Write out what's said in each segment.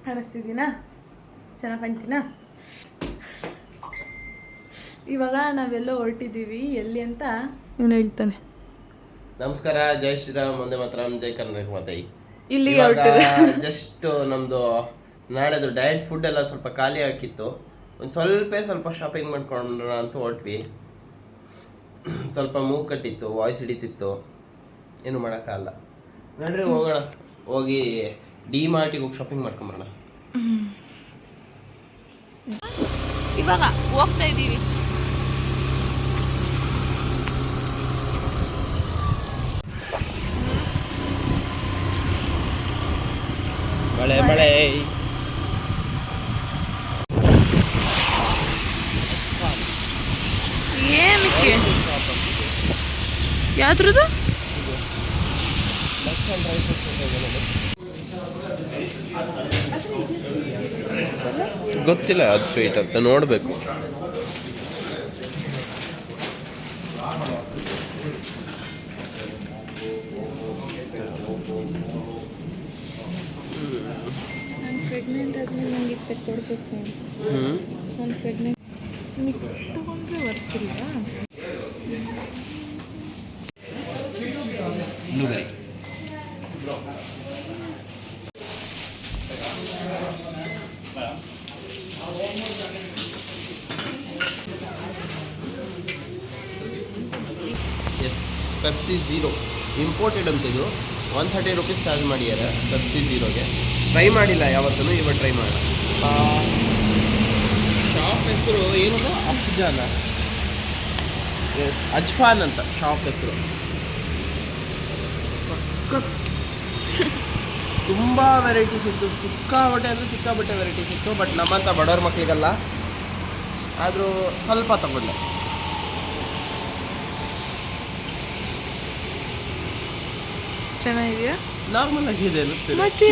ಕಾಣಿಸ್ತಿದ್ದೀನಾ? ಚೆನ್ನಾಗಿ ಕಾಣ್ತೀನಾ? ಇವಾಗ ನಾವೆಲ್ಲ ಹೊರಟಿದ್ದೀವಿ, ಎಲ್ಲಿ ಅಂತ ಇವನು ಹೇಳ್ತಾನೆ. ನಮಸ್ಕಾರ, ಜೈ ಶ್ರೀರಾಮ್, ಒಂದೇ ಮಾತ್ರ, ಜೈ ಕರ್ನಾಟಕ ಮಾತೆ. ಇಲ್ಲಿ ಜಸ್ಟ್ ನಮ್ದು ನಾಳೆದು ಡಯಟ್ ಫುಡ್ ಎಲ್ಲ ಸ್ವಲ್ಪ ಖಾಲಿ ಹಾಕಿತ್ತು. ಒಂದು ಸ್ವಲ್ಪ ಶಾಪಿಂಗ್ ಮಾಡ್ಕೊಂಡ್ರ ಅಂತ ಹೊರಟ್ವಿ. ಸ್ವಲ್ಪ ಮೂಗು ಕಟ್ಟಿತ್ತು, ವಾಯ್ಸ್ ಹಿಡಿತಿತ್ತು, ಏನು ಮಾಡೋಕ್ಕಾಗಲ್ಲ. ನೋಡ್ರಿ ಹೋಗೋಣ, ಹೋಗಿ ಡಿ ಮಾರ್ಟಿಗೆ ಹೋಗಿ ಶಾಪಿಂಗ್ ಮಾಡ್ಕೊಂಬರೋಣ. ಇವಾಗ ಹೋಗ್ತಾ ಇದ್ದೀವಿ. ಮಳೆ ಮಳೆ ಏನಕ್ಕೆ? ಯಾವ್ದ್ರದ್ದು? ಗೊತ್ತಿಲ್ಲ ಅದು ಸ್ವೀಟ್ ಅಂತ, ನೋಡಬೇಕು. ನಾನು ಪ್ರೆಗ್ನೆಂಟ್ ಆದ್ಮೇಲೆ ನಂಗೆ ಕೊಡಬೇಕು. ನಾನು ಪ್ರೆಗ್ನೆಂಟ್ ಮಿಕ್ಸ್ ತಗೊಂಡ್ರೆ ಬರ್ತಿಲ್ಲ. ಬ್ಲೂಬೆರಿ ಪೆಪ್ಸಿ ಝೀರೋ ಇಂಪೋರ್ಟೆಡ್ ಅಂತಿದ್ದು. 130 ರೂಪೀಸ್ ಚಾರ್ಜ್ ಮಾಡಿದ್ದಾರೆ ಪೆಪ್ಸಿ ಝೀರೋಗೆ. ಟ್ರೈ ಮಾಡಿಲ್ಲ ಯಾವತ್ತೂ, ಇವಾಗ ಟ್ರೈ ಮಾಡೋಣ. ಶಾಪ್ ಹೆಸರು ಏನದು? ಅಫ್ಜಾನ, ಅಜ್ಫಾನ್ ಅಂತ ಶಾಪ್ ಹೆಸರು. ಸಖತ್ ತುಂಬ ವೆರೈಟೀಸ್ ಇತ್ತು, ಸಿಕ್ಕಾಬಟ್ಟೆ ವೆರೈಟೀಸ್ ಇತ್ತು. ಬಟ್ ನಮ್ಮಂಥ ಬಡವ್ರ ಮಕ್ಕಳಿಗಲ್ಲ, ಆದರೂ ಸ್ವಲ್ಪ ತಗೊಂಡೆ. ಚೆನ್ನಾಗಿದೆಯಾ? ನಾರ್ಮಲ್ ಆಗಿದೆ ಅನ್ನಿಸ್ತಿದೆ. ಮತ್ತೆ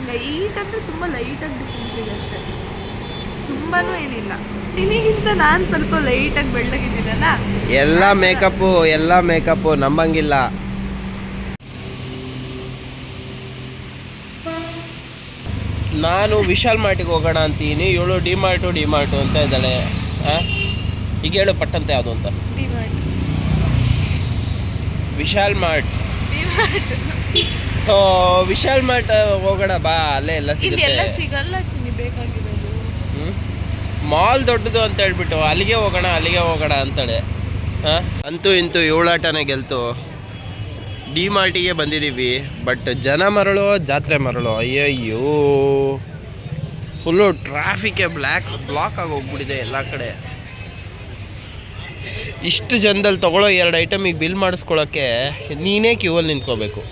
ಲೈಟ್ ಅಂದರೆ ತುಂಬ ಲೈಟಾಗಿ ಡಿಫ್ರೆನ್ಸ್ ಇದೆ ಅಷ್ಟೇ, ತುಂಬಾನು ಏನಿಲ್ಲ. ನಿನಗಿಂತ ನಾನು ಸ್ವಲ್ಪ ಲೈಟಾಗಿ ಬೆಳ್ಳಗಿದ್ದೀನಲ್ಲ. ಎಲ್ಲ ಮೇಕಪ್ಪು ನಂಬಂಗಿಲ್ಲ. ನಾನು ವಿಶಾಲ್ ಮಾರ್ಟಿಗೆ ಹೋಗೋಣ ಅಂತೀನಿ, ಇವಳು ಡಿ ಮಾರ್ಟು ಅಂತ ಇದ್ದಾಳೆ. ಈಗ ಹೇಳು ಪಟ್ಟಂತ ಯಾವುದು ಅಂತ. Vishal mart. So Vishal mart ಹೋಗೋಣ ಬಾ, ಅಲ್ಲೇ ಎಲ್ಲ ಸಿಗಲ್ಲ ಚಿನ್ನಿ, ಬೇಕಾಗಿರೋದು. ಮಾಲ್ ದೊಡ್ಡದು ಅಂತ ಹೇಳ್ಬಿಟ್ಟು ಅಲ್ಲಿಗೆ ಹೋಗೋಣ ಅಂತಾಳೆ. ಅಂತೂ ಇಂತೂ ಇವಳಾಟನೇ ಗೆಲ್ತು. ಡಿ ಮಾರ್ಟಿಗೆ ಬಂದಿದ್ದೀವಿ, ಬಟ್ ಜನ ಮರಳು, ಜಾತ್ರೆ ಮರಳು. ಅಯ್ಯಯ್ಯೋ, ಫುಲ್ಲು ಟ್ರಾಫಿಕ್ಕೆ ಬ್ಲಾಕ್ ಆಗಿ ಹೋಗ್ಬಿಟ್ಟಿದೆ ಎಲ್ಲ ಕಡೆ. ಇಷ್ಟು ಜನದಲ್ಲಿ ತೊಗೊಳ್ಳೋ 2 ಐಟಮಿಗೆ ಬಿಲ್ ಮಾಡಿಸ್ಕೊಳ್ಳೋಕ್ಕೆ ನೀನೇ ಕ್ಯೂವಲ್ಲಿ ನಿಂತ್ಕೋಬೇಕು.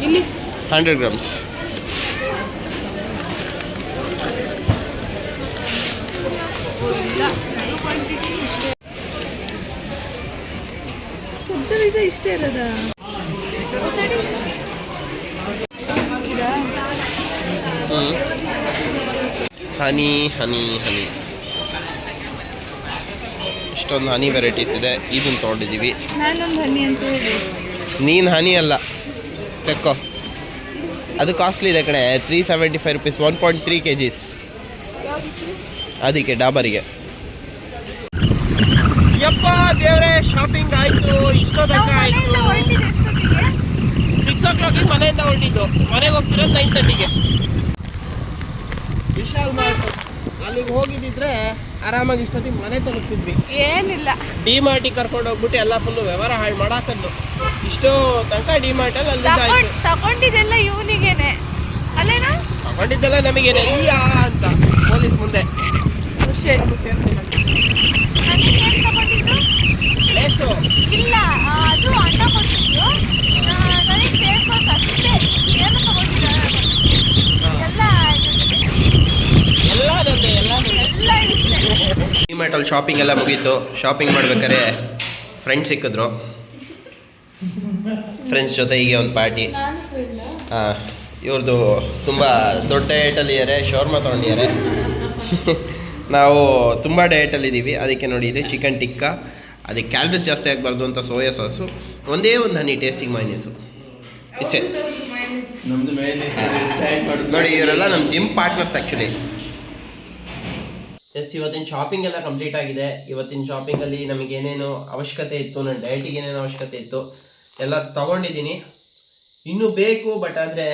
ಇಲ್ಲಿ 100 ಗ್ರಾಮ್ಸ್. ಇಷ್ಟೇ ಇರೋದ? ಹನಿ ಇಷ್ಟೊಂದು ಹನಿ ವೆರೈಟೀಸ್ ಇದೆ. ಇದನ್ನು ತೊಗೊಂಡಿದ್ದೀವಿ. ನೀನು ಹನಿ ಅಲ್ಲ, ತೆಕ್ಕೋ. ಅದು ಕಾಸ್ಟ್ಲಿ ಇದೆ ಕಣೆ, 375 ರೂಪೀಸ್, 1.3 kgs. ಅದಕ್ಕೆ ಡಾಬರಿಗೆ. ಯಪ್ಪ ದೇವ್ರೆ, ಶಾಪಿಂಗ್ ಆಯಿತು, ಇಷ್ಟೊತ್ತಂಕ ಆಯಿತು. 6 o'clock ಮನೆಯಿಂದ ಹೊರಟಿದ್ದು, ಮನೆಗೆ ಹೋಗ್ತಿರೋದು 9:30ಗೆ. ವಿಶಾಲ್ ಮಾರ್ಟ್ ಅಲ್ಲಿಗೆ ಹೋಗಿದ್ದಿದ್ರೆ ಆರಾಮಾಗಿ ಇಷ್ಟೊತ್ತಿಗೆ ಮನೆ ತಲುಪ್ತಿದ್ವಿ. ಏನಿಲ್ಲ, ಡಿ ಮಾರ್ಟಿಗೆ ಕರ್ಕೊಂಡು ಹೋಗ್ಬಿಟ್ಟು ಎಲ್ಲ ಫುಲ್ಲು ವ್ಯವಹಾರ ಹಾಳು ಮಾಡಾಕದ್ದು. ಇಷ್ಟೋ ತನಕ ಡಿ ಮಾರ್ಟಲ್ಲಿ ಅಲ್ಲಿ ತಗೊಂಡಿದ್ದೆಲ್ಲ ಇವನಿಗೇನೆ ಅಲ್ಲೇನಾ? ತಗೊಂಡಿದ್ದೆಲ್ಲ ನಮಗೇನೆ ಅಂತ ಪೊಲೀಸ್ ಮುಂದೆ. ಲೇಸು ಇಲ್ಲ, ಅದು ಅಣ್ಣ ಕೊಟ್ಟಿದ್ದು, ನನಗೆ ಫೇಸ್ ವಾಶ್ ಅಷ್ಟೇ, ಏನು ತಗೊಂಡಿದ್ದಾರೆ ಎಲ್ಲ ಡಿ ಮಾರ್ಟಲ್ಲಿ ಶಾಪಿಂಗ್ ಎಲ್ಲ ಮುಗೀತು. ಶಾಪಿಂಗ್ ಮಾಡ್ಬೇಕಾದ್ರೆ ಫ್ರೆಂಡ್ ಸಿಕ್ಕಿದ್ರು. ಫ್ರೆಂಡ್ಸ್ ಜೊತೆ ಹೀಗೆ ಒಂದು ಪಾರ್ಟಿ. ನಾನು ಫ್ರೆಂಡ. ಹಾಂ, ಇವ್ರದ್ದು ತುಂಬ ದೊಡ್ಡ ಡಯಟಲ್ಲಿದ್ದಾರೆ, ಶೌರ್ಮ ತೊಗೊಂಡಿದ್ದಾರೆ. ನಾವು ತುಂಬ ಡಯಟಲ್ಲಿದ್ದೀವಿ, ಅದಕ್ಕೆ ನೋಡಿ ಇಲ್ಲಿ ಚಿಕನ್ ಟಿಕ್ಕಾ, ಅದಕ್ಕೆ ಕ್ಯಾಲರೀಸ್ ಜಾಸ್ತಿ ಆಗಬಾರ್ದು ಅಂತ ಸೋಯಾ ಸಾಸು, ಒಂದೇ ಒಂದು ಹನಿ ಟೇಸ್ಟಿಂಗ್ ಮೈನೀಸು, ಇಷ್ಟೇ. ನಮ್ದು ನೋಡಿ ಇವರೆಲ್ಲ ನಮ್ಮ ಜಿಮ್ ಪಾರ್ಟ್ನರ್ಸ್ ಆ್ಯಕ್ಚುಲಿ. ಎಸ್, ಇವತ್ತಿನ ಶಾಪಿಂಗ್ ಎಲ್ಲ ಕಂಪ್ಲೀಟ್ ಆಗಿದೆ. ಇವತ್ತಿನ ಶಾಪಿಂಗಲ್ಲಿ ನಮಗೇನೇನು ಅವಶ್ಯಕತೆ ಇತ್ತು, ನನ್ನ ಡಯಟಿಗೆ ಏನೇನು ಅವಶ್ಯಕತೆ ಇತ್ತು ಎಲ್ಲ ತೊಗೊಂಡಿದ್ದೀನಿ. ಇನ್ನೂ ಬೇಕು, ಬಟ್ ಆದರೆ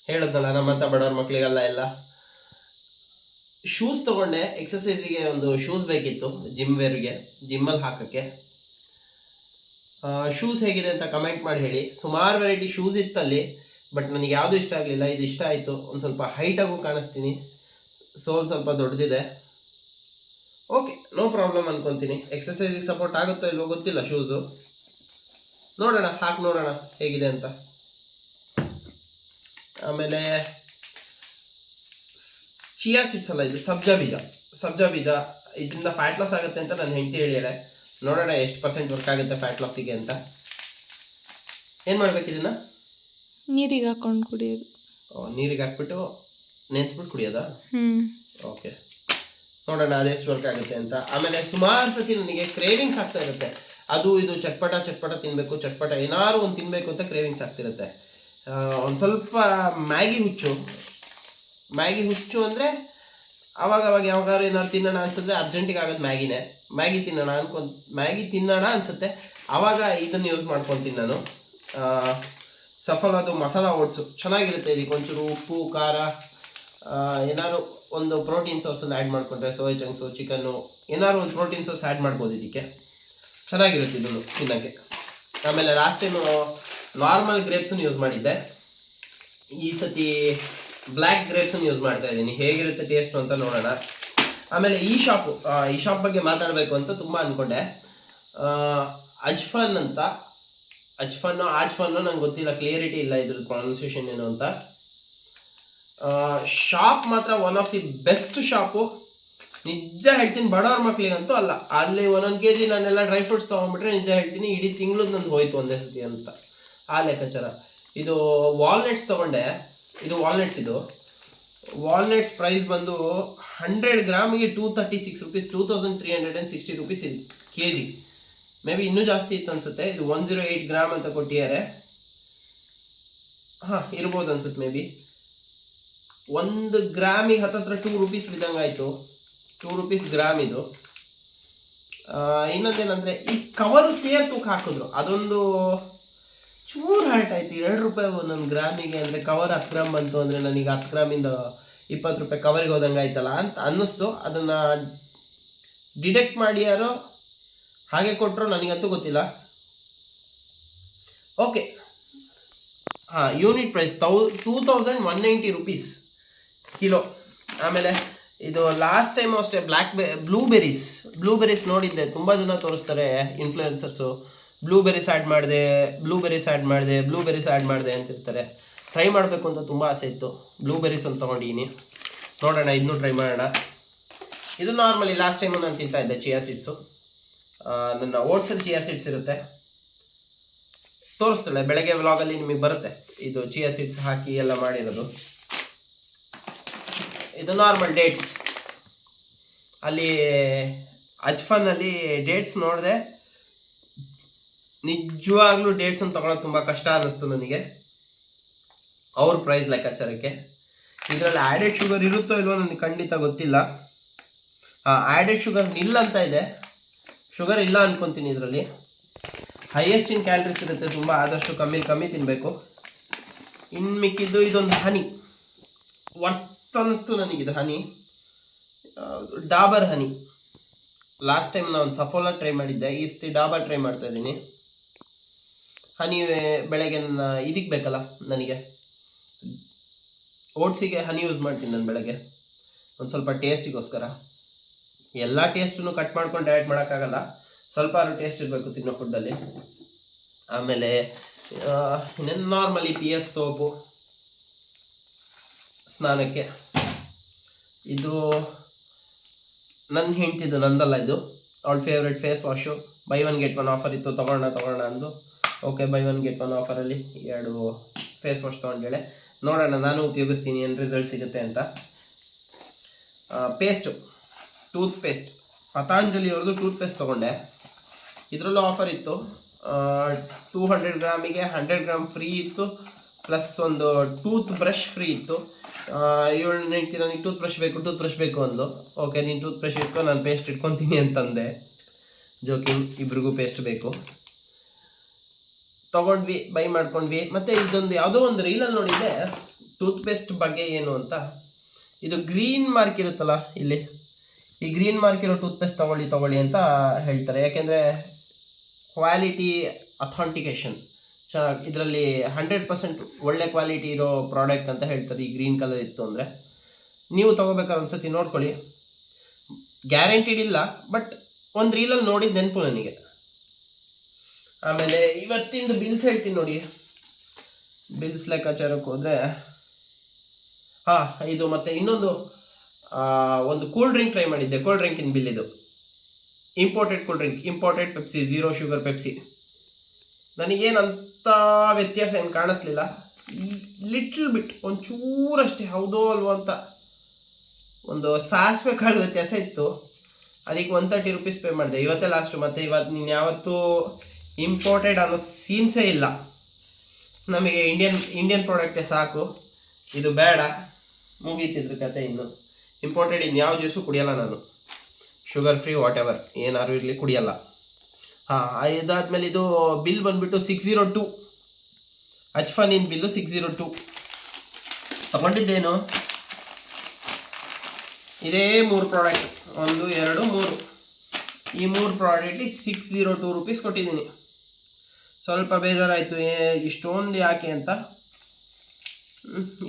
ಹೇಳಿದ್ನಲ್ಲ ನಮ್ಮಂಥ ಬಡವ್ರ ಮಕ್ಕಳಿಗೆಲ್ಲ ಎಲ್ಲ ಶೂಸ್ ತೊಗೊಂಡೆ. ಎಕ್ಸಸೈಸಿಗೆ ಒಂದು ಶೂಸ್ ಬೇಕಿತ್ತು, ಜಿಮ್ ವೇರ್ಗೆ, ಜಿಮ್ಮಲ್ಲಿ ಹಾಕೋಕ್ಕೆ. ಶೂಸ್ ಹೇಗಿದೆ ಅಂತ ಕಮೆಂಟ್ ಮಾಡಿ ಹೇಳಿ. ಸುಮಾರು ವೆರೈಟಿ ಶೂಸ್ ಇತ್ತಲ್ಲಿ, ಬಟ್ ನನಗೆ ಯಾವುದೂ ಇಷ್ಟ ಆಗಲಿಲ್ಲ. ಇದು ಇಷ್ಟ ಆಯಿತು. ಒಂದು ಸ್ವಲ್ಪ ಹೈಟಾಗೂ ಕಾಣಿಸ್ತೀನಿ, ಸೋಲ್ ಸ್ವಲ್ಪ ದೊಡ್ಡದಿದೆ. ಓಕೆ, ನೋ ಪ್ರಾಬ್ಲಮ್ ಅನ್ಕೊತೀನಿ. ಎಕ್ಸಸೈಸಿಗೆ ಸಪೋರ್ಟ್ ಆಗುತ್ತೋ ಇಲ್ವೋ ಗೊತ್ತಿಲ್ಲ ಶೂಸು. ನೋಡೋಣ, ಹಾಕಿ ನೋಡೋಣ ಹೇಗಿದೆ ಅಂತ. ಆಮೇಲೆ ಚಿಯಾ ಸೀಡ್ಸ್ ಅಲ್ಲ, ಇದು ಸಬ್ಜಾ ಬೀಜ. ಇದರಿಂದ ಫ್ಯಾಟ್ ಲಾಸ್ ಆಗುತ್ತೆ ಅಂತ ನಾನು ಹೆಂಡತಿ ಹೇಳಿಯಾಳೆ. ನೋಡೋಣ ಎಷ್ಟು % ವರ್ಕ್ ಆಗುತ್ತೆ ಫ್ಯಾಟ್ ಲಾಸಿಗೆ ಅಂತ. ಏನು ಮಾಡ್ಬೇಕು ಇದನ್ನು? ನೀರಿಗೆ ಹಾಕೊಂಡು ಕುಡಿಯೋದು. ನೀರಿಗೆ ಹಾಕ್ಬಿಟ್ಟು ನೆನೆಸ್ಬಿಟ್ಟು ಕುಡಿಯೋದಾ? ಓಕೆ, ನೋಡೋಣ ಅದೆಷ್ಟು ವರ್ಕ್ ಆಗುತ್ತೆ ಅಂತ. ಆಮೇಲೆ ಸುಮಾರು ಸತಿ ನನಗೆ ಕ್ರೇವಿಂಗ್ಸ್ ಆಗ್ತಾ ಇರುತ್ತೆ. ಅದು ಇದು ಚಟ್ಪಟ ತಿನ್ನಬೇಕು, ಏನಾದ್ರು ಒಂದು ತಿನ್ನಬೇಕು ಅಂತ ಕ್ರೇವಿಂಗ್ಸ್ ಆಗ್ತಿರುತ್ತೆ. ಒಂದು ಸ್ವಲ್ಪ ಮ್ಯಾಗಿ ಹುಚ್ಚು ಅಂದರೆ ಅವಾಗ ಯಾವಾಗಾದ್ರು ಏನಾದ್ರು ತಿನ್ನೋಣ ಅನ್ಸಿದ್ರೆ ಅರ್ಜೆಂಟಿಗೆ ಆಗೋದು ಮ್ಯಾಗಿ ತಿನ್ನೋಣ ಅನಿಸುತ್ತೆ. ಆವಾಗ ಇದನ್ನು ಯೂಸ್ ಮಾಡ್ಕೊತೀನಿ ನಾನು. ಸಫಲದು ಮಸಾಲ ಓಟ್ಸು ಚೆನ್ನಾಗಿರುತ್ತೆ. ಇದಕ್ಕೆ ಒಂಚೂರು ಉಪ್ಪು, ಖಾರ, ಏನಾದ್ರು ಒಂದು ಪ್ರೋಟೀನ್ ಸೋರ್ಸನ್ನು ಆ್ಯಡ್ ಮಾಡಿಕೊಂಡ್ರೆ, ಸೋಯಾ ಚಂಕ್ಸು, ಚಿಕನ್ನು, ಏನಾದ್ರು ಒಂದು ಪ್ರೋಟೀನ್ ಸೋರ್ಸ್ ಆ್ಯಡ್ ಮಾಡ್ಬೋದು ಇದಕ್ಕೆ. ಚೆನ್ನಾಗಿರುತ್ತೆ ಇದನ್ನು ತಿನ್ನೋಕ್ಕೆ. ಆಮೇಲೆ ಲಾಸ್ಟ್ ಟೈಮು ನಾರ್ಮಲ್ ಗ್ರೇಪ್ಸನ್ನು ಯೂಸ್ ಮಾಡಿದ್ದೆ, ಈ ಸತಿ ಬ್ಲ್ಯಾಕ್ ಗ್ರೇಪ್ಸನ್ನು ಯೂಸ್ ಮಾಡ್ತಾ ಇದ್ದೀನಿ. ಹೇಗಿರುತ್ತೆ ಟೇಸ್ಟು ಅಂತ ನೋಡೋಣ. ಆಮೇಲೆ ಈ ಶಾಪ್ ಬಗ್ಗೆ ಮಾತಾಡಬೇಕು ಅಂತ ತುಂಬ ಅಂದ್ಕೊಂಡೆ. ಆಜ್ಫನ್ನು ನಂಗೆ ಗೊತ್ತಿಲ್ಲ, ಕ್ಲಿಯರಿಟಿ ಇಲ್ಲ ಇದ್ರದ್ದು ಪ್ರೊನೌನ್ಸಿಯೇಷನ್ ಏನು ಅಂತ. ಶಾಪ್ ಮಾತ್ರ one of the best shop. ನಿಜ ಹೇಳ್ತೀನಿ, ಬಡವ್ರ ಮಕ್ಳಿಗಂತೂ ಅಲ್ಲ. ಅಲ್ಲಿ 1 kg ನಾನೆಲ್ಲ ಡ್ರೈ ಫ್ರೂಟ್ಸ್ ತೊಗೊಂಡ್ಬಿಟ್ರೆ ನಿಜ ಹೇಳ್ತೀನಿ ಇಡೀ ತಿಂಗಳು ನಂದು ಹೋಯ್ತು ಒಂದೇ ಸತಿ ಅಂತ, ಆ ಲೆಕ್ಕಾಚಾರ. ಇದು ವಾಲ್ನಟ್ಸ್ ತೊಗೊಂಡೆ. ಇದು ವಾಲ್ನಟ್ಸ್ ಪ್ರೈಸ್ ಬಂದು 100 ಗ್ರಾಮಿಗೆ 236 rupees, 2360 rupees kg. May be ಇನ್ನೂ ಜಾಸ್ತಿ ಇತ್ತು ಅನ್ಸುತ್ತೆ. ಇದು 108 ಗ್ರಾಮ್ ಅಂತ ಕೊಟ್ಟಿದ್ದಾರೆ. ಹಾಂ, ಇರ್ಬೋದು ಅನ್ಸುತ್ತೆ ಮೇ ಬಿ. 1 ಗ್ರಾಮಿಗೆ ಹತ್ತತ್ರ 2 ರೂಪೀಸ್ ಬಿದ್ದಂಗಾಯಿತು. 2 ರೂಪೀಸ್ ಗ್ರಾಮ್ ಇದು. ಇನ್ನೊಂದೇನಂದರೆ ಈ ಕವರು ಸೇರ್ ತೂಕ ಹಾಕಿದ್ರು, ಅದೊಂದು ಚೂರು ಹರ್ಟ್ ಆಯ್ತು. 2 ರೂಪಾಯಿ ಒಂದೊಂದು ಗ್ರಾಮಿಗೆ ಅಂದರೆ ಕವರ್ 10 ಗ್ರಾಮ್ ಬಂತು ಅಂದರೆ ನನಗೆ 10 ಗ್ರಾಮಿಂದ 20 ರೂಪಾಯಿ ಕವರಿಗೆ ಹೋದಂಗೆ ಆಯ್ತಲ್ಲ ಅಂತ ಅನ್ನಿಸ್ತು. ಅದನ್ನು ಡಿಡಕ್ಟ್ ಮಾಡಿ ಯಾರೋ ಹಾಗೆ ಕೊಟ್ಟರು, ನನಗಂತೂ ಗೊತ್ತಿಲ್ಲ. ಓಕೆ, ಹಾಂ, ಯೂನಿಟ್ ಪ್ರೈಸ್ 2190 ರೂಪೀಸ್ ಕಿಲೋ. ಆಮೇಲೆ ಇದು ಲಾಸ್ಟ್ ಟೈಮ್ ಅಷ್ಟೇ ಬ್ಲೂಬೆರೀಸ್ ನೋಡಿದ್ದೆ. ತುಂಬ ಜನ ತೋರಿಸ್ತಾರೆ ಇನ್ಫ್ಲುಯೆನ್ಸರ್ಸು, ಬ್ಲೂಬೆರೀಸ್ ಆ್ಯಡ್ ಮಾಡಿದೆ ಅಂತಿರ್ತಾರೆ. ಟ್ರೈ ಮಾಡಬೇಕು ಅಂತ ತುಂಬ ಆಸೆ ಇತ್ತು. ಬ್ಲೂಬೆರೀಸ್ ಒಂದು ತೊಗೊಂಡಿದ್ದೀನಿ, ನೋಡೋಣ ಇದನ್ನೂ ಟ್ರೈ ಮಾಡೋಣ. ಇದು ನಾರ್ಮಲಿ ಲಾಸ್ಟ್ ಟೈಮು ನಾನು ತಿಂತಾ ಇದ್ದೆ ಚಿಯಾ ಸೀಡ್ಸು. ನನ್ನ ಓಟ್ಸಲ್ಲಿ ಚಿಯಾ ಸೀಡ್ಸ್ ಇರುತ್ತೆ, ತೋರಿಸ್ತಾಳೆ ಬೆಳಗ್ಗೆ ವ್ಲಾಗಲ್ಲಿ ನಿಮಗೆ ಬರುತ್ತೆ. ಇದು ಚಿಯಾ ಸೀಡ್ಸ್ ಹಾಕಿ ಎಲ್ಲ ಮಾಡಿರೋದು. ಇದು ನಾರ್ಮಲ್ ಡೇಟ್ಸ್. ಅಲ್ಲಿ ಅಜ್ಫನ್ನಲ್ಲಿ ಡೇಟ್ಸ್ ನೋಡಿದೆ, ನಿಜವಾಗ್ಲೂ ಡೇಟ್ಸನ್ನು ತೊಗೊಳೋದು ತುಂಬ ಕಷ್ಟ ಅನ್ನಿಸ್ತು ನನಗೆ ಅವ್ರ ಪ್ರೈಸ್ ಲೆಕ್ಕಾಚಾರಕ್ಕೆ. ಇದರಲ್ಲಿ ಆ್ಯಡೆಡ್ ಶುಗರ್ ಇರುತ್ತೋ ಇಲ್ವೋ ನನಗೆ ಖಂಡಿತ ಗೊತ್ತಿಲ್ಲ. ಆ್ಯಡೆಡ್ ಶುಗರ್ ನಿಲ್ ಅಂತ ಇದೆ, ಶುಗರ್ ಇಲ್ಲ ಅನ್ಕೊತೀನಿ. ಇದರಲ್ಲಿ ಹೈಯೆಸ್ಟ್ ಇನ್ ಕ್ಯಾಲರೀಸ್ ಇರುತ್ತೆ ತುಂಬ, ಆದಷ್ಟು ಕಮ್ಮಿ ತಿನ್ನಬೇಕು. ಇನ್ನು ಮಿಕ್ಕಿದ್ದು ಇದೊಂದು ಹನಿ ವರ್ತ್ ಅನ್ನಿಸ್ತು ನನಗಿದು ಹನಿ, ಡಾಬರ್ ಹನಿ. ಲಾಸ್ಟ್ ಟೈಮ್ ನಾನು ಸಫೋಲಾ ಟ್ರೈ ಮಾಡಿದ್ದೆ, ಈ ಸತಿ ಡಾಬರ್ ಟ್ರೈ ಮಾಡ್ತಾ ಇದ್ದೀನಿ. ಹನಿ ಬೆಳಗ್ಗೆ ನನ್ನ ಇದಕ್ಕೆ ಬೇಕಲ್ಲ, ನನಗೆ ಓಟ್ಸಿಗೆ ಹನಿ ಯೂಸ್ ಮಾಡ್ತೀನಿ ನಾನು ಬೆಳಗ್ಗೆ, ಒಂದು ಸ್ವಲ್ಪ ಟೇಸ್ಟಿಗೋಸ್ಕರ. ಎಲ್ಲ ಟೇಸ್ಟನ್ನು ಕಟ್ ಮಾಡ್ಕೊಂಡು ಡಯಟ್ ಮಾಡೋಕ್ಕಾಗಲ್ಲ, ಸ್ವಲ್ಪ ಟೇಸ್ಟ್ ಇರಬೇಕು ತಿನ್ನೋ ಫುಡ್ಡಲ್ಲಿ. ಆಮೇಲೆ ಇನ್ನೇನು ನಾರ್ಮಲಿ PS ಸೋಪು ಸ್ನಾನಕ್ಕೆ. ಇದು ನನ್ನ ಹೆಂಡ್ತಿದ್ದು, ನಂದಲ್ಲ ಇದು, ಅವಳ favourite face wash. Buy 1 get 1 offer ಇತ್ತು, ತೊಗೊಳ್ಳೋಣ ಅಂದು okay, buy one get one ಆಫರಲ್ಲಿ 2 ಫೇಸ್ ವಾಶ್ ತೊಗೊಂಡೇಳೆ. ನೋಡೋಣ, ನಾನು ಉಪಯೋಗಿಸ್ತೀನಿ ಏನು ರಿಸಲ್ಟ್ ಸಿಗುತ್ತೆ ಅಂತ. ಟೂತ್ ಪೇಸ್ಟ್ ಪತಾಂಜಲಿ ಅವ್ರದ್ದು ಟೂತ್ ಪೇಸ್ಟ್ ತೊಗೊಂಡೆ. ಇದರಲ್ಲೂ ಆಫರ್ ಇತ್ತು. 200 ಗ್ರಾಮಿಗೆ 100 ಗ್ರಾಮ್ ಫ್ರೀ ಇತ್ತು, ಪ್ಲಸ್ ಒಂದು ಟೂತ್ ಬ್ರಷ್ ಫ್ರೀ ಇತ್ತು. ಇವಳು ಹೇಳ್ತೀನಿ, ನನಗೆ ಟೂತ್ ಬ್ರಷ್ ಬೇಕು ಅಂದು. ಓಕೆ, ನೀನು ಟೂತ್ ಬ್ರಷ್ ಇಟ್ಕೊ, ನಾನು ಪೇಸ್ಟ್ ಇಟ್ಕೊತೀನಿ ಅಂತಂದೆ. ಜೋಕಿಂಗ್, ಇಬ್ರಿಗೂ ಪೇಸ್ಟ್ ಬೇಕು. ತೊಗೊಂಡ್ವಿ, ಬೈ ಮಾಡ್ಕೊಂಡ್ವಿ. ಮತ್ತು ಇದೊಂದು ಯಾವುದೋ ಒಂದು ರೀಲಲ್ಲಿ ನೋಡಿದ್ದೆ ಟೂತ್ ಪೇಸ್ಟ್ ಬಗ್ಗೆ ಏನು ಅಂತ. ಇದು ಗ್ರೀನ್ ಮಾರ್ಕ್ ಇರುತ್ತಲ್ಲ ಇಲ್ಲಿ, ಈ ಗ್ರೀನ್ ಮಾರ್ಕ್ ಇರೋ ಟೂತ್ ಪೇಸ್ಟ್ ತೊಗೊಳ್ಳಿ ಅಂತ ಹೇಳ್ತಾರೆ. ಯಾಕೆಂದರೆ ಕ್ವಾಲಿಟಿ ಅಥೆಂಟಿಕೇಶನ್ ಚೆನ್ನಾಗಿ, ಇದರಲ್ಲಿ 100% ಒಳ್ಳೆ ಕ್ವಾಲಿಟಿ ಇರೋ ಪ್ರಾಡಕ್ಟ್ ಅಂತ ಹೇಳ್ತಾರೆ. ಈ ಗ್ರೀನ್ ಕಲರ್ ಇತ್ತು ಅಂದರೆ ನೀವು ತೊಗೋಬೇಕಾದ್ರೆ ಒಂದು ಸತಿ ನೋಡ್ಕೊಳ್ಳಿ. ಗ್ಯಾರಂಟಿಡ್ ಇಲ್ಲ, ಬಟ್ ಒಂದು ರೀಲಲ್ಲಿ ನೋಡಿದ ನೆನಪು ನನಗೆ. ಆಮೇಲೆ ಇವತ್ತಿಂದು ಬಿಲ್ಸ್ ಹೇಳ್ತೀನಿ ನೋಡಿ. ಬಿಲ್ಸ್ ಲೆಕ್ಕಾಚಾರಕ್ಕೆ ಹೋದರೆ ಇದು ಮತ್ತು ಇನ್ನೊಂದು ಒಂದು ಕೂಲ್ ಡ್ರಿಂಕ್ ಟ್ರೈ ಮಾಡಿದ್ದೆ. ಕೂಲ್ ಡ್ರಿಂಕಿನ ಬಿಲ್ ಇದು. Imported cool drink, imported Pepsi, 0 sugar Pepsi. ನನಗೇನಂತ ವ್ಯತ್ಯಾಸ ಏನು ಕಾಣಿಸ್ಲಿಲ್ಲ. ಲಿಟ್ಲ್ ಬಿಟ್, ಒಂಚೂರಷ್ಟೇ ಹೌದೋ ಅಲ್ವೋ ಅಂತ ಒಂದು ಸಾಸಿವೆ ಕಾಳು ವ್ಯತ್ಯಾಸ ಇತ್ತು. ಅದಕ್ಕೆ 130 ರೂಪೀಸ್ ಪೇ ಮಾಡಿದೆ. ಇವತ್ತೇ ಲಾಸ್ಟು. ಮತ್ತು ಇವತ್ತು ನೀನು ಯಾವತ್ತೂ ಇಂಪೋರ್ಟೆಡ್ ಅನ್ನೋ ಸೀನ್ಸೇ ಇಲ್ಲ. ನಮಗೆ ಇಂಡಿಯನ್ ಪ್ರಾಡಕ್ಟೇ ಸಾಕು, ಇದು ಬೇಡ, ಮುಗೀತಿದ್ರು ಕತೆ. ಇನ್ನು ಇಂಪೋರ್ಟೆಡ್ ಇನ್ಯಾವ ಜ್ಯೂಸು ಕುಡಿಯಲ್ಲ ನಾನು, ಶುಗರ್ ಫ್ರೀ ವಾಟ್ ಎವರ್ ಏನಾದ್ರು ಇರಲಿ ಕುಡಿಯಲ್ಲ. ಇದಾದ್ಮೇಲೆ ಇದು ಬಿಲ್ ಬಂದುಬಿಟ್ಟು 602. ಅಚ್ಫನಿನ್ ಬಿಲ್ಲು 602. ತಗೊಂಡಿದ್ದೇನು ಇದೇ 3 ಪ್ರಾಡಕ್ಟ್, 1 2 3. ಈ 3 ಪ್ರಾಡಕ್ಟಿಗೆ 602 ರೂಪೀಸ್ ಕೊಟ್ಟಿದ್ದೀನಿ. ಸ್ವಲ್ಪ ಬೇಜಾರಾಯಿತು, ಇಷ್ಟೊಂದು ಯಾಕೆ ಅಂತ.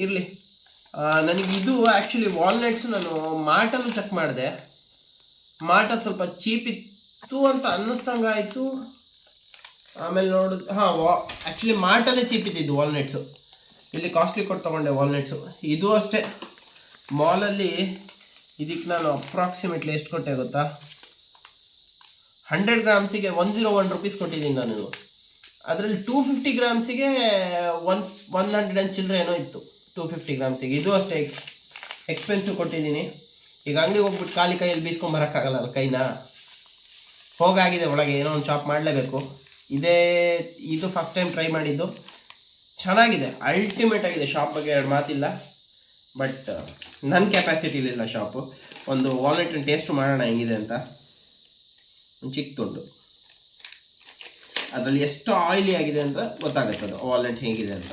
ಇರಲಿ. ನನಗೆ ಇದು ಆ್ಯಕ್ಚುಲಿ ವಾಲ್ನಟ್ಸು ನಾನು ಮಾರ್ಟಲ್ಲೂ ಚೆಕ್ ಮಾಡಿದೆ. ಮಾರ್ಟಲ್ಲಿ ಸ್ವಲ್ಪ ಚೀಪ್ ಇತ್ತು ಅಂತ ಅನ್ನಿಸ್ದಂಗೆ ಆಯಿತು. ಆಮೇಲೆ ನೋಡಿದ್ ಆ್ಯಕ್ಚುಲಿ ಮಾರ್ಟಲ್ಲೇ ಚೀಪ್ ಇದ್ದಿದ್ದು ವಾಲ್ನಟ್ಸು. ಇಲ್ಲಿ ಕಾಸ್ಟ್ಲಿ ಕೊಟ್ಟು ತೊಗೊಂಡೆ ವಾಲ್ನಟ್ಸು. ಇದು ಅಷ್ಟೇ, ಮಾಲಲ್ಲಿ ಇದಕ್ಕೆ ನಾನು ಅಪ್ರಾಕ್ಸಿಮೇಟ್ಲಿ ಎಷ್ಟು ಕೊಟ್ಟೆ ಗೊತ್ತಾ? 100 ಗ್ರಾಮ್ಸಿಗೆ 101 ರೂಪೀಸ್ ಕೊಟ್ಟಿದ್ದೀನಿ ನಾನು. ಅದರಲ್ಲಿ 250 ಗ್ರಾಮ್ಸಿಗೆ 100 ಚಿಲ್ಲರೆ ಏನೋ ಇತ್ತು. 250 ಗ್ರಾಮ್ಸಿಗೆ ಇದು ಅಷ್ಟೇ ಎಕ್ಸ್ಪೆನ್ಸಿವ್ ಕೊಟ್ಟಿದ್ದೀನಿ. ಈಗ ಅಂಗಡಿಗೆ ಹೋಗ್ಬಿಟ್ಟು ಖಾಲಿ ಕೈಯಲ್ಲಿ ಬೀಸ್ಕೊಂಬರೋಕ್ಕಾಗಲ್ಲ ಕೈನ. ಹೋಗಾಗಿದೆ ಒಳಗೆ, ಏನೋ ಒಂದು ಶಾಪ್ ಮಾಡಲೇಬೇಕು. ಇದು ಫಸ್ಟ್ ಟೈಮ್ ಟ್ರೈ ಮಾಡಿದ್ದು. ಚೆನ್ನಾಗಿದೆ, ಅಲ್ಟಿಮೇಟ್ ಆಗಿದೆ. ಶಾಪ್ ಬಗ್ಗೆ 2 ಮಾತಿಲ್ಲ. ಬಟ್ ನನ್ನ ಕೆಪಾಸಿಟಿಲಿಲ್ಲ ಶಾಪು. ಒಂದು ವಾಲ್ನಟ್ ಟೇಸ್ಟ್ ಮಾಡೋಣ ಹೆಂಗಿದೆ ಅಂತ. ಒಂದು ಚಿಕ್ಕ ತುಂಡು, ಅದರಲ್ಲಿ ಎಷ್ಟು ಆಯಿಲಿ ಆಗಿದೆ ಅಂತ ಗೊತ್ತಾಗುತ್ತೆ ಅದು ವಾಲ್ನಟ್ ಹೇಗಿದೆ ಅಂತ.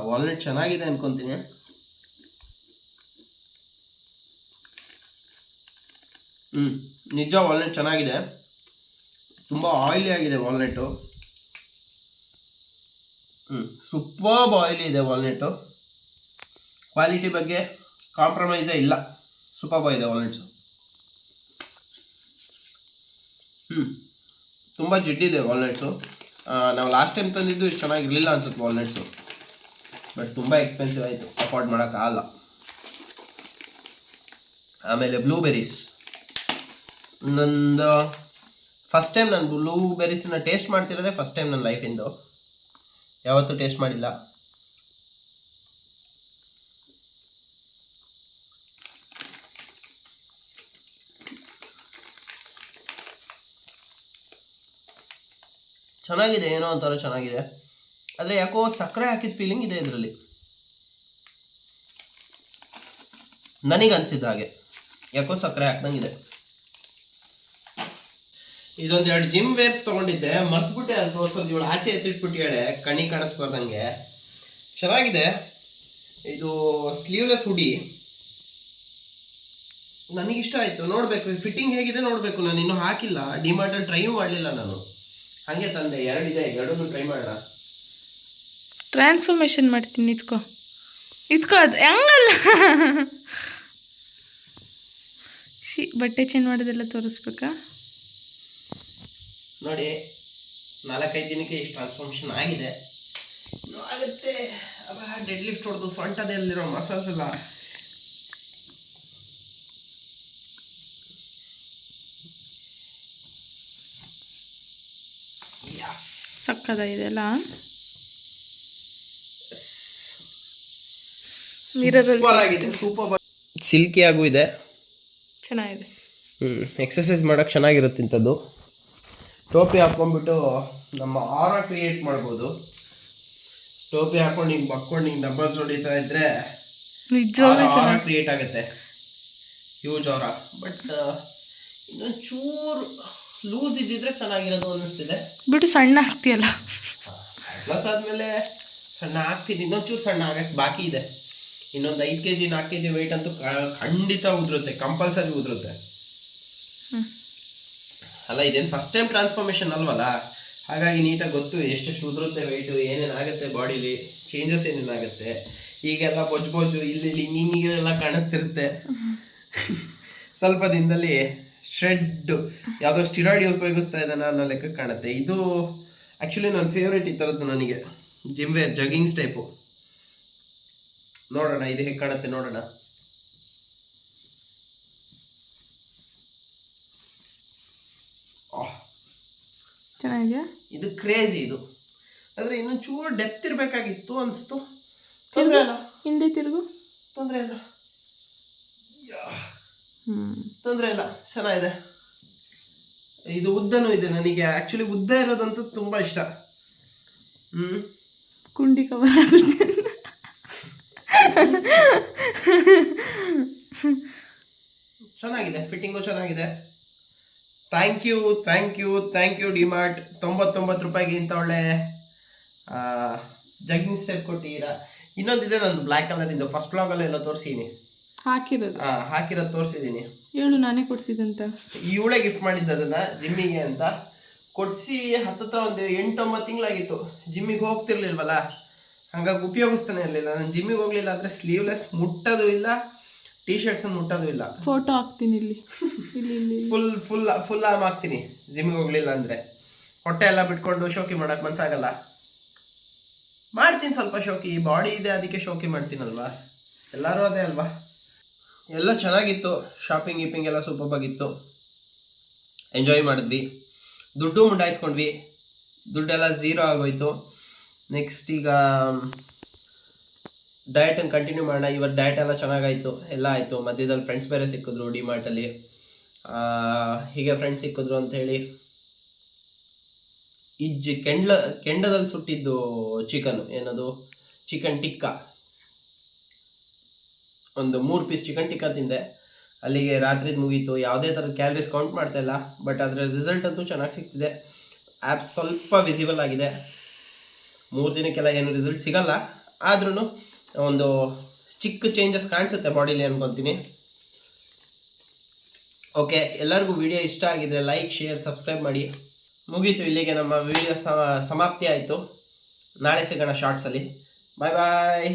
ವಾಲ್ನಟ್ ಚೆನ್ನಾಗಿದೆ ಅನ್ಕೊತೀನಿ. ನಿಜ ವಾಲ್ನಟ್ ಚೆನ್ನಾಗಿದೆ. ತುಂಬ ಆಯಿಲಿ ಆಗಿದೆ ವಾಲ್ನಟ್ಟು. ಸೂಪರ್ಬ್ ಆಯಿಲಿ ಇದೆ ವಾಲ್ನಟ್ಟು. ಕ್ವಾಲಿಟಿ ಬಗ್ಗೆ ಕಾಂಪ್ರಮೈಸೇ ಇಲ್ಲ, ಸೂಪರ್ಬ್ ಇದೆ ವಾಲ್ನಟ್ಸು. ತುಂಬ ಜಿಡ್ಡಿದೆ ವಾಲ್ನಟ್ಸು. ನಾವು ಲಾಸ್ಟ್ ಟೈಮ್ ತಂದಿದ್ದು ಇಷ್ಟು ಚೆನ್ನಾಗಿರಲಿಲ್ಲ ಅನ್ಸುತ್ತೆ ವಾಲ್ನಟ್ಸು. ಬಟ್ ತುಂಬ ಎಕ್ಸ್ಪೆನ್ಸಿವ್ ಆಯಿತು, ಅಫೋರ್ಡ್ ಮಾಡೋಕ್ಕಾಗಲ್ಲ. ಆಮೇಲೆ ಬ್ಲೂಬೆರೀಸ್. ನಂದು ಫಸ್ಟ್ ಟೈಮ್ ನಾನು ಬ್ಲೂಬೆರೀಸನ್ನ ಟೇಸ್ಟ್ ಮಾಡ್ತಿರೋದೇ ಫಸ್ಟ್ ಟೈಮ್ ನನ್ನ ಲೈಫಿಂದು. ಯಾವತ್ತೂ ಟೇಸ್ಟ್ ಮಾಡಿಲ್ಲ. ಚೆನ್ನಾಗಿದೆ, ಏನೋ ಒಂಥರ ಚೆನ್ನಾಗಿದೆ. ಆದರೆ ಯಾಕೋ ಸಕ್ಕರೆ ಹಾಕಿದ ಫೀಲಿಂಗ್ ಇದೆ ಇದರಲ್ಲಿ, ನನಗೆ ಅನಿಸಿದ ಹಾಗೆ. ಯಾಕೋ ಸಕ್ಕರೆ ಹಾಕ್ದಂಗಿದೆ. ಇದೊಂದು 2 ಜಿಮ್ ವೇರ್ಸ್ ತೊಗೊಂಡಿದ್ದೆ, ಮರ್ತ್ಬಿಟ್ಟೆ ಅದು ತೋರ್ಸೋದು. ಇವಳು ಆಚೆ ಎತ್ತಿಟ್ಬಿಟ್ಟು ಹೇಳೆ ಕಣ್ಣಿ ಕಾಣಿಸ್ಬಾರ್ದಂಗೆ. ಚೆನ್ನಾಗಿದೆ. ಇದು ಸ್ಲೀವ್ಲೆಸ್ ಹುಡಿ, ನನಗಿಷ್ಟ ಆಯಿತು. ನೋಡಬೇಕು ಫಿಟ್ಟಿಂಗ್ ಹೇಗಿದೆ ನೋಡಬೇಕು. ನಾನು ಇನ್ನೂ ಹಾಕಿಲ್ಲ, ಡಿಮಾರ್ಟಲ್ಲಿ ಟ್ರೈ ಮಾಡಲಿಲ್ಲ ನಾನು. ಹಾಗೆ ತಂದೆ 2 ಇದೆ, 2 ಟ್ರೈ ಮಾಡೋಣ. ಟ್ರಾನ್ಸ್ಫಾರ್ಮೇಷನ್ ಮಾಡ್ತೀನಿ. ಇದ್ಕೋ ಅದು ಹೆಂಗಲ್ಲ. ಬಟ್ಟೆ ಚೇಂಜ್ ಮಾಡೋದೆಲ್ಲ ತೋರಿಸ್ಬೇಕಾ ನೋಡಿ. 4-5 ದಿನಕ್ಕೆ ಇಷ್ಟು ಟ್ರಾನ್ಸ್ಫಾರ್ಮೇಷನ್ ಆಗಿದೆ. ಆಗುತ್ತೆ. ಡೆಡ್ ಲಿಫ್ಟ್ ಹೊಡೆದು ಸೊಂಟದಲ್ಲಿರೋ ಮಸಲ್ಸ್ ಎಲ್ಲ ಸಕ್ಕದಾಗಿದೆಯಲ್ಲ. ಮಿರರಲ್ಲಿ ಸೂಪರ್ ಸಿಲ್ಕಿ ಆಗೂ ಇದೆ, ಚೆನ್ನಾಗಿದೆ. ಎಕ್ಸಸೈಸ್ ಮಾಡೋಕ್ಕೆ ಚೆನ್ನಾಗಿರುತ್ತೆ ಇಂಥದ್ದು. ಟೋಪಿ ಹಾಕ್ಕೊಂಡ್ಬಿಟ್ಟು ನಮ್ಮ ಆರ ಕ್ರಿಯೇಟ್ ಮಾಡ್ಬೋದು. ಟೋಪಿ ಹಾಕೊಂಡು ಹಿಂಗೆ ಬಕ್ಕೊಂಡು ಹಿಂಗೆ ಡಬ್ಬಲ್ಸ್ ಹೊಡಿತಾ ಇದ್ರೆ ಆರ ಕ್ರಿಯೇಟ್ ಆಗುತ್ತೆ, ಹ್ಯೂಜ್ ಆರ. ಬಟ್ ಇನ್ನೊಂದು ಚೂರು ಲೂಸ್ ಇದ್ದಿದ್ರೆ ಚೆನ್ನಾಗಿರೋದು ಅನ್ನಿಸ್ತಿದೆ. ಬಿಟ್ಟು ಸಣ್ಣ ಆಗ್ತೀಯಲ್ಲ. ಪ್ಲಸ್ ಆದಮೇಲೆ ಸಣ್ಣ ಆಗ್ತೀನಿ, ಇನ್ನೊಂಚೂರು ಸಣ್ಣ ಆಗಕ್ಕೆ ಬಾಕಿ ಇದೆ. ಇನ್ನೊಂದು 5 kg 4 kg ವೆಯ್ಟ್ ಅಂತೂ ಖಂಡಿತ ಉದುರುತ್ತೆ, ಕಂಪಲ್ಸರಿ ಉದುರುತ್ತೆ. ಅಲ್ಲ ಇದೇನು ಫಸ್ಟ್ ಟೈಮ್ ಟ್ರಾನ್ಸ್ಫಾರ್ಮೇಷನ್ ಅಲ್ವಲ್ಲ, ಹಾಗಾಗಿ ನೀಟಾಗಿ ಗೊತ್ತು ಎಷ್ಟೆಷ್ಟು ಉದುರುತ್ತೆ ವೆಯ್ಟು, ಏನೇನಾಗುತ್ತೆ ಬಾಡಿಲಿ, ಚೇಂಜಸ್ ಏನೇನಾಗುತ್ತೆ. ಈಗೆಲ್ಲ ಬೊಜ್ಜು ಇಲ್ಲಿ ನೀನಿಗೆಲ್ಲ ಕಾಣಿಸ್ತಿರುತ್ತೆ. ಸ್ವಲ್ಪ ದಿನದಲ್ಲಿ ಶ್ರೆಡ್ ಯಾವುದೋ ಸ್ಟಿರಾಯ್ಡ್ ಉಪಯೋಗಿಸ್ತಾ ಇದ್ದಾನೆ ಅನ್ನೋ ಲೆಕ್ಕ ಕಾಣುತ್ತೆ. ಇದು ಆ್ಯಕ್ಚುಲಿ ನನ್ನ ಫೇವ್ರೇಟ್ ಈ ಥರದ್ದು, ನನಗೆ ಜಿಮ್ ವೇರ್ ಜಗ್ಗಿಂಗ್ಸ್ ಟೈಪು. ನೋಡೋಣ ಇದು ಹೇಗೆ ಕಾಣುತ್ತೆ ನೋಡೋಣ. ಚೆನ್ನಾಗಿದೆ. ಇದು ಕ್ರೇಜಿ ಇದು, ಆದರೆ ಇನ್ನೊಂದು ಚೂರು ಡೆಪ್ತ್ ಇರಬೇಕಾಗಿತ್ತು ಅನಿಸ್ತು. ತೊಂದರೆ ಇಲ್ಲ, ಹಿಂದೆ ತಿರುಗು, ತೊಂದರೆ ಇಲ್ಲ, ತೊಂದರೆ ಇಲ್ಲ, ಚೆನ್ನಾಗಿದೆ. ಇದು ಉದ್ದನೂ ಇದೆ, ನನಗೆ ಆ್ಯಕ್ಚುಲಿ ಉದ್ದ ಇರೋದಂತೂ ತುಂಬ ಇಷ್ಟ. ಕುಂಡಿ ಕವರ್ ಆಗುತ್ತೆ. ಚೆನ್ನಾಗಿದೆ, ಫಿಟ್ಟಿಂಗು ಚೆನ್ನಾಗಿದೆ. Thank you DMart. 99 ರೂಪಾಯಿಗೆ ಇಂಥ ಒಳ್ಳೆ ಜಗ್ಗಿಂಗ್ ಸ್ಟೆಪ್ ಕೊಟ್ಟಿದ್ದೀರಾ. ಇನ್ನೊಂದಿದೆ ನಂದು ಬ್ಲ್ಯಾಕ್ ಕಲರಿಂದು, ಫಸ್ಟ್ ಬ್ಲಾಗಲ್ಲಿ ಎಲ್ಲ ತೋರಿಸಿದ್ದೀನಿ, ಹಾಕಿರೋದು ತೋರಿಸಿದ್ದೀನಿ. ಹೇಳು, ನಾನೇ ಕೊಡ್ಸಿದಂತ. ಇವಳೇ ಗಿಫ್ಟ್ ಮಾಡಿದ್ದು ಅದನ್ನು ಜಿಮ್ಮಿಗೆ ಅಂತ ಕೊಡಿಸಿ ಹತ್ತತ್ರ ಒಂದು 8-9 ತಿಂಗಳಾಗಿತ್ತು. ಜಿಮ್ಮಿಗೆ ಹೋಗ್ತಿರ್ಲಿಲ್ವಲ್ಲ, ಹಂಗಾಗಿ ಉಪಯೋಗಿಸ್ತಾನೆ ಇರಲಿಲ್ಲ. ನಾನು ಜಿಮ್ಮಿಗೆ ಹೋಗಲಿಲ್ಲ ಅಂದರೆ ಸ್ಲೀವ್ಲೆಸ್ ಮುಟ್ಟೋದು ಇಲ್ಲ, ಟೀ ಶರ್ಟ್ಸನ್ನು ಮುಟ್ಟೋದು ಇಲ್ಲ. ಫೋಟೋ ಹಾಕ್ತೀನಿ ಇಲ್ಲಿ ಫುಲ್ ಆಮ್ ಹಾಕ್ತೀನಿ ಜಿಮ್ಮಿಗೆ ಹೋಗಲಿಲ್ಲ ಅಂದರೆ. ಹೊಟ್ಟೆ ಎಲ್ಲ ಬಿಟ್ಕೊಂಡು ಶೋಕಿ ಮಾಡೋಕ್ಕೆ ಮನಸ್ಸಾಗಲ್ಲ. ಮಾಡ್ತೀನಿ ಸ್ವಲ್ಪ ಶೋಕಿ, ಬಾಡಿ ಇದೆ ಅದಕ್ಕೆ ಶೋಕಿ ಮಾಡ್ತೀನಲ್ವಾ, ಎಲ್ಲರೂ ಅದೇ ಅಲ್ವಾ. ಎಲ್ಲ ಚೆನ್ನಾಗಿತ್ತು, ಶಾಪಿಂಗ್ ಗೀಪಿಂಗ್ ಎಲ್ಲ ಸೂಪರ್ ಆಗಿತ್ತು, ಎಂಜಾಯ್ ಮಾಡಿದ್ವಿ, ದುಡ್ಡು ಮುಂಡಾಯಿಸ್ಕೊಂಡ್ವಿ, ದುಡ್ಡೆಲ್ಲ ಝೀರೋ ಆಗೋಯ್ತು. ನೆಕ್ಸ್ಟ್ ಈಗ ಡಯಟನ್ನು ಕಂಟಿನ್ಯೂ ಮಾಡೋಣ. ಇವತ್ತು ಡಯಟ್ ಎಲ್ಲ ಚೆನ್ನಾಗಾಯಿತು, ಎಲ್ಲ ಆಯಿತು. ಮಧ್ಯದಲ್ಲಿ ಫ್ರೆಂಡ್ಸ್ ಬೇರೆ ಸಿಕ್ಕಿದ್ರು ಡಿಮಾರ್ಟಲ್ಲಿ, ಹೀಗೆ ಫ್ರೆಂಡ್ಸ್ ಸಿಕ್ಕಿದ್ರು ಅಂಥೇಳಿ ಕೆಂಡದಲ್ಲಿ ಸುಟ್ಟಿದ್ದು ಚಿಕನ್, ಏನದು ಚಿಕನ್ ಟಿಕ್ಕಾ, ಒಂದು 3 ಪೀಸ್ ಚಿಕನ್ ಟಿಕ್ಕಾ ತಿಂದೆ. ಅಲ್ಲಿಗೆ ರಾತ್ರಿದು ಮುಗೀತು. ಯಾವುದೇ ಥರದ ಕ್ಯಾಲರೀಸ್ ಕೌಂಟ್ ಮಾಡ್ತಾಯಿಲ್ಲ, ಬಟ್ ಅದರ ರಿಸಲ್ಟ್ ಅಂತೂ ಚೆನ್ನಾಗಿ ಸಿಗ್ತಿದೆ. ಆ್ಯಪ್ ಸ್ವಲ್ಪ ವಿಸಿಬಲ್ ಆಗಿದೆ. 3 ದಿನಕ್ಕೆಲ್ಲ ಏನು ರಿಸಲ್ಟ್ ಸಿಗಲ್ಲ, ಆದ್ರೂ ಒಂದು ಚಿಕ್ಕ ಚೇಂಜಸ್ ಕಾಣಿಸುತ್ತೆ ಬಾಡಿಲಿ ಅನ್ಕೊತೀನಿ. ಓಕೆ, ಎಲ್ಲರಿಗೂ ವಿಡಿಯೋ ಇಷ್ಟ ಆಗಿದ್ರೆ ಲೈಕ್, ಶೇರ್, ಸಬ್ಸ್ಕ್ರೈಬ್ ಮಾಡಿ. ಮುಗೀತು, ಇಲ್ಲಿಗೆ ನಮ್ಮ ವಿಡಿಯೋ ಸಮಾಪ್ತಿ ಆಯಿತು. ನಾಳೆ ಸಿಗೋಣ ಶಾರ್ಟ್ಸಲ್ಲಿ. ಬಾಯ್ ಬಾಯ್.